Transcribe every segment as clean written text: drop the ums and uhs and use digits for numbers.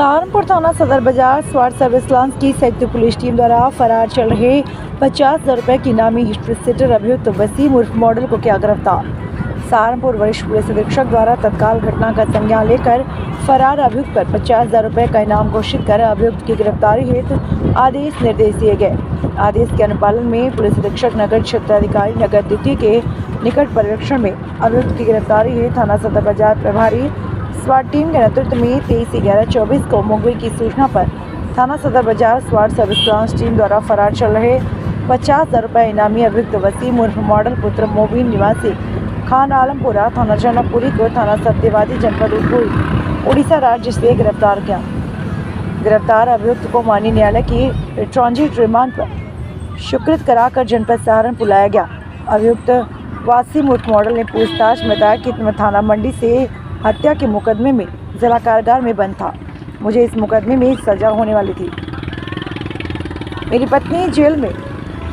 सहारनपुर थाना सदर बाजार स्वाट सर्विस लॉन्च की संयुक्त पुलिस टीम द्वारा फरार चल रहे 50,000 रुपये की इनामी हिस्ट्री सीटर अभियुक्त वसीम उर्फ मॉडल को किया गिरफ्तार। सहारनपुर वरिष्ठ पुलिस अधीक्षक द्वारा तत्काल घटना का संज्ञान लेकर फरार अभियुक्त पर 50,000 रुपये का इनाम घोषित कर अभियुक्त की गिरफ्तारी हेतु आदेश निर्देश दिए गए। आदेश के अनुपालन में पुलिस अधीक्षक नगर क्षेत्राधिकारी नगर द्वितीय के निकट पर्यवेक्षण में अभियुक्त की गिरफ्तारी हेतु थाना सदर बाजार प्रभारी स्वाट टीम के नेतृत्व में 23/11/24 को मुखबिर की सूचना पर थाना सदर बाजार स्वाट सर्विस लॉन्च टीम द्वारा फरार चल रहे 50,000 रुपये इनामी अभियुक्त वसीम उर्फ मॉडल पुत्र मोबिन निवासी खान आलमपुरा थाना जनकपुरी को थाना सत्यवादी जनपद उड़ीसा राज्य से गिरफ्तार किया। गिरफ्तार अभियुक्त को माननीय न्यायालय की ट्रांजिट रिमांड पर सुकृत कराकर जनपद सहारनपुर लाया गया। अभियुक्त वसीम उर्फ मॉडल ने पूछताछ में बताया कि मैं थाना मंडी से हत्या के मुकदमे में जिला कारागार में बंद था। मुझे इस मुकदमे में सजा होने वाली थी। मेरी पत्नी जेल में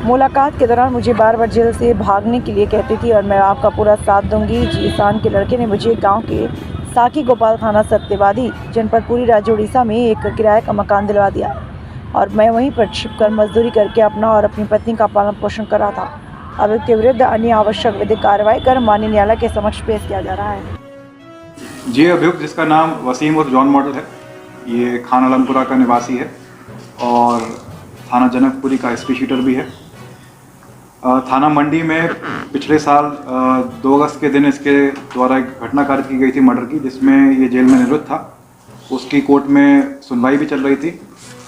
मुलाकात के दौरान मुझे बार बार जेल से भागने के लिए कहती थी और मैं आपका पूरा साथ दूंगी। जीसान के लड़के ने मुझे गांव के साकी गोपाल थाना सत्यवादी जनपद पूरी राज्य उड़ीसा में एक किराए का मकान दिलवा दिया और मैं वहीं पर छिपकर मजदूरी करके अपना और अपनी पत्नी का पालन पोषण कर रहा था। अभियुक्त के विरुद्ध अन्य आवश्यक विधिक कार्रवाई कर माननीय न्यायालय के समक्ष पेश किया जा रहा है। ये अभियुक्त जिसका नाम वसीम उर्फ जॉन मॉडल है, ये खान आलमपुरा का निवासी है और थाना जनकपुरी का एसपी शीटर भी है। थाना मंडी में पिछले साल 2 अगस्त के दिन इसके द्वारा एक घटना कारित की गई थी मर्डर की, जिसमें ये जेल में निवृत्त था। उसकी कोर्ट में सुनवाई भी चल रही थी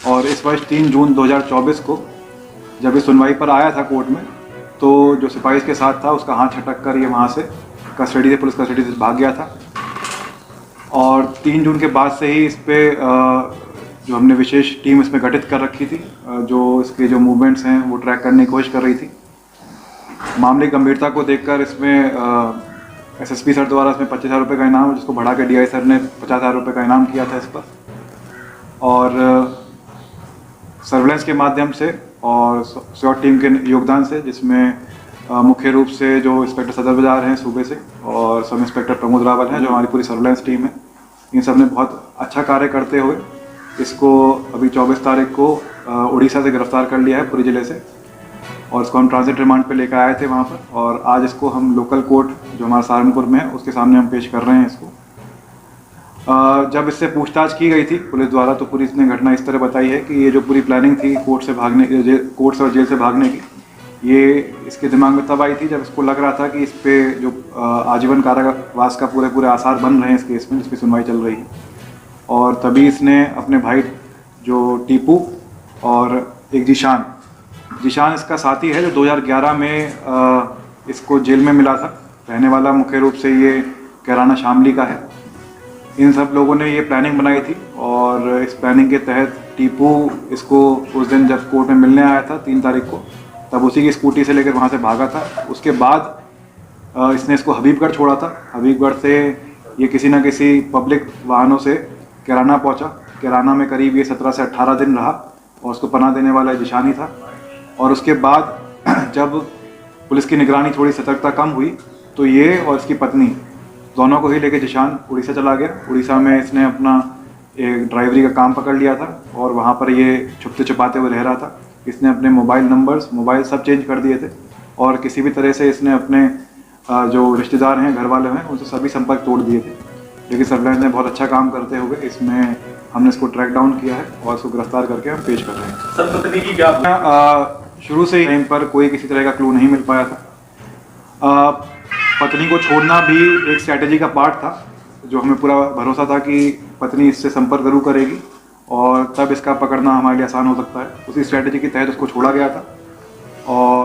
और इस वर्ष 3 जून 2024 को जब ये सुनवाई पर आया था कोर्ट में, तो जो सिपाही के साथ था उसका हाथ झटक कर ये वहाँ से कस्टडी से पुलिस कस्टडी से भाग गया था। और 3 जून के बाद से ही इस पर जो हमने विशेष टीम इसमें गठित कर रखी थी, जो इसके जो मूवमेंट्स हैं वो ट्रैक करने की कोशिश कर रही थी। मामले की गंभीरता को देखकर इसमें एसएसपी सर द्वारा इसमें 25,000 रुपये का इनाम, जिसको बढ़ा के डीआई सर ने 50,000 रुपये का इनाम किया था इस पर। और सर्वेलेंस के माध्यम से और स्वाट टीम के योगदान से, जिसमें मुख्य रूप से जो इंस्पेक्टर सदर बाजार हैं सूबे से और सब इंस्पेक्टर प्रमोद रावल हैं, जो हमारी पूरी सर्वेलेंस टीम है, इन सब ने बहुत अच्छा कार्य करते हुए इसको अभी 24 तारीख को उड़ीसा से गिरफ्तार कर लिया है पूरी ज़िले से और इसको हम ट्रांजिट रिमांड पे लेकर आए थे वहाँ पर। और आज इसको हम लोकल कोर्ट जो हमारा सहारनपुर में है उसके सामने हम पेश कर रहे हैं इसको। जब इससे पूछताछ की गई थी पुलिस द्वारा, तो पुलिस ने घटना इस तरह बताई है कि ये जो पूरी प्लानिंग थी कोर्ट से और जेल से भागने की, ये इसके दिमाग में तब आई थी जब इसको लग रहा था कि इस पे जो आजीवन कारावास का पूरे आसार बन रहे हैं इस केस में, जिसकी सुनवाई चल रही है। और तभी इसने अपने भाई जो टीपू और एक जीशान इसका साथी है, जो 2011 में इसको जेल में मिला था, रहने वाला मुख्य रूप से ये कैराना शामली का है। इन सब लोगों ने ये प्लानिंग बनाई थी और इस प्लानिंग के तहत टीपू इसको उस दिन जब कोर्ट में मिलने आया था 3 तारीख को, तब उसी की स्कूटी से लेकर वहाँ से भागा था। उसके बाद इसने इसको हबीबगढ़ छोड़ा था। हबीबगढ़ से ये किसी न किसी पब्लिक वाहनों से कैराना पहुँचा। कैराना में करीब ये 17 से 18 दिन रहा और उसको पनाह देने वाला जिशान ही था। और उसके बाद जब पुलिस की निगरानी थोड़ी सतर्कता कम हुई, तो ये और इसकी पत्नी दोनों को ही लेकर जिशान उड़ीसा चला गया। उड़ीसा में इसने अपना एक ड्राइवरी का काम पकड़ लिया था और वहाँ पर ये छुपते छुपाते हुए रह रहा था। इसने अपने मोबाइल सब चेंज कर दिए थे और किसी भी तरह से इसने अपने जो रिश्तेदार हैं, घर वाले हैं, उनसे सभी संपर्क तोड़ दिए थे। लेकिन सर्वेलेंस ने बहुत अच्छा काम करते हुए इसमें हमने इसको ट्रैक डाउन किया है और इसको गिरफ्तार करके हम पेश कर रहे हैं। सर, पत्नी की क्या शुरू से ही टाइम पर कोई किसी तरह का क्लू नहीं मिल पाया था। पत्नी को छोड़ना भी एक स्ट्रैटेजी का पार्ट था, जो हमें पूरा भरोसा था कि पत्नी इससे संपर्क जरूर करेगी और तब इसका पकड़ना हमारे लिए आसान हो सकता है। उसी स्ट्रैटेजी के तहत उसको छोड़ा गया था। और